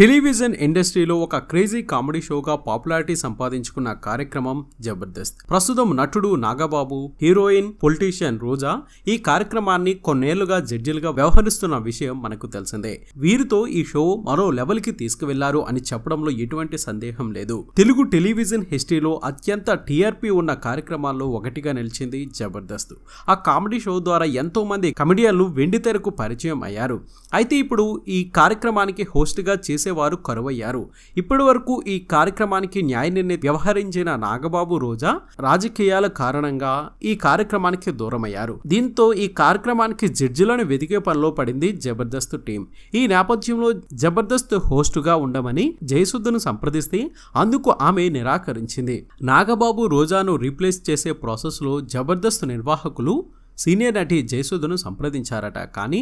Television ఇండస్ట్రీలో ఒక crazy comedy షోగా popularity సంపాదించుకున్న కార్యక్రమం జబర్దస్త్. ప్రస్తుతం నటుడు నాగబాబు, హీరోయిన్, పొలిటీషియన్ రోజా ఈ కార్యక్రమాన్ని కొన్నేళ్లుగా జడ్జిలుగా వ్యవహరిస్తున్న విషయం మనకు తెలిసిందే. వీరితో ఈ షో మరో లెవెల్ కి తీసుకువెళ్లారు అని చెప్పడంలో ఎటువంటి సందేహం లేదు. తెలుగు టెలివిజన్ హిస్టరీలో అత్యంత టీఆర్పీ ఉన్న కార్యక్రమాల్లో ఒకటిగా నిలిచింది జబర్దస్త్. ఆ కామెడీ షో ద్వారా ఎంతో మంది కమెడియన్లు వెండితెరకు పరిచయం అయ్యారు. అయితే ఇప్పుడు ఈ కార్యక్రమానికి హోస్ట్ గా చేసేవారు కరువయ్యారు. ఇప్పటి వరకు ఈ కార్యక్రమానికి న్యాయ నిర్ణయం వ్యవహరించిన నాగబాబు, రోజా రాజకీయాల కారణంగా ఈ కార్యక్రమానికి దూరమయ్యారు. దీంతో ఈ కార్యక్రమానికి జడ్జిలను వెతికే పనిలో పడింది జబర్దస్త్ టీం. ఈ నేపథ్యంలో జబర్దస్త్ హోస్ట్ గా ఉండమని జయసుధను సంప్రదిస్తే అందుకు ఆమె నిరాకరించింది. నాగబాబు, రోజాను రీప్లేస్ చేసే ప్రాసెస్ లో జబర్దస్త్ నిర్వాహకులు సీనియర్ నటి జయసుధను సంప్రదించారట. కానీ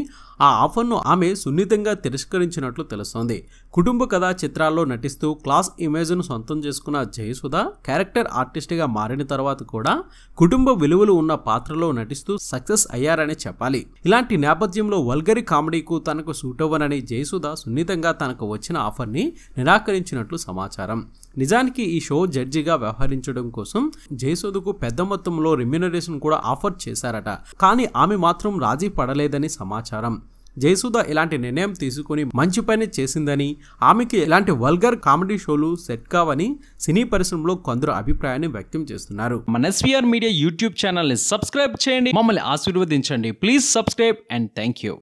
ఆ ఆఫర్ను ఆమె సున్నితంగా తిరస్కరించినట్లు తెలుస్తోంది. కుటుంబ కథా చిత్రాల్లో నటిస్తూ క్లాస్ ఇమేజ్ను సొంతం చేసుకున్న జయసుధ క్యారెక్టర్ ఆర్టిస్ట్గా మారిన తర్వాత కూడా కుటుంబ విలువలు ఉన్న పాత్రలో నటిస్తూ సక్సెస్ అయ్యారని చెప్పాలి. ఇలాంటి నేపథ్యంలో వల్గరి కామెడీకు తనకు సూట్ అవ్వనని జయసుధ సున్నితంగా తనకు వచ్చిన ఆఫర్ని నిరాకరించినట్లు సమాచారం. నిజానికి ఈ షో జడ్జిగా వ్యవహరించడం కోసం జయసుధకు పెద్ద మొత్తంలో రెమ్యునరేషన్ కూడా ఆఫర్ చేశారట. కానీ ఆమె మాత్రం రాజీ పడలేదని సమాచారం. జయసుధ ఇలాంటి నిర్ణయం తీసుకుని మంచి పని చేసిందని, ఆమెకి ఇలాంటి వల్గర్ కామెడీ షోలు సెట్ కావని సినీ పరిశ్రమలో కొందరు అభిప్రాయాన్ని వ్యక్తం చేస్తున్నారు. మన ఎస్వీఆర్ మీడియా యూట్యూబ్ ఛానల్ని సబ్స్క్రైబ్ చేయండి, మమ్మల్ని ఆశీర్వదించండి. Please subscribe and thank you.